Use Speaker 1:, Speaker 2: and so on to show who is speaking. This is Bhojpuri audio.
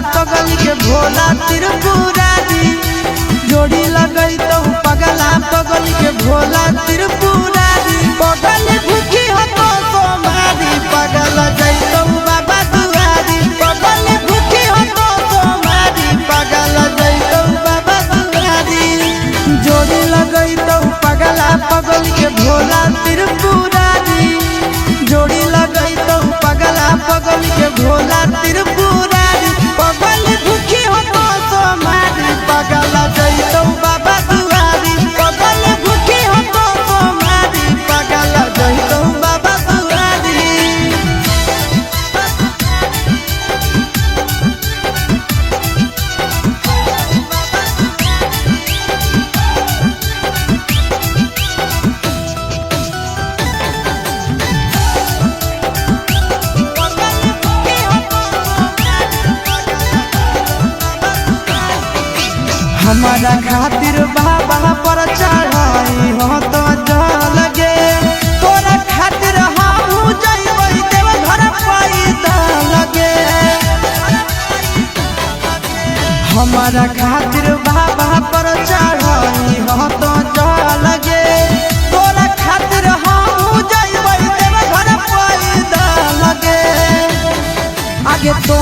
Speaker 1: पगली के भोला त्रिपुरारी जोड़ी लगई तो पगला पगली के भोला त्रिपुरारी पगल भूखी हो तो सोमारी पगल जैतो बाबा दुआरी पगल भूखी हो तो सोमारी पगल जैतो बाबा दुआरी जोड़ी लगई तो पगला पगली के भोला त्रिपुरारी जोड़ी लगई तो पगला पगली के भोला त्रिपुरारी पगल भूखी हो तो सोमारी पगल जैतो बाबा दुआरी पगल भूखी हो तो सोमारी पगल जैतो बाबा दुआरी। हमारा खातिर बाबा पर चढ़ाई हो तो लगे तोरा खातिर हम जइबै देव घर पैदा लगे हमारा खातिर बाबा पर चढ़ाई हो तो लगे तोरा खातिर हम जइबै देव घर पैदा लगे आगे तो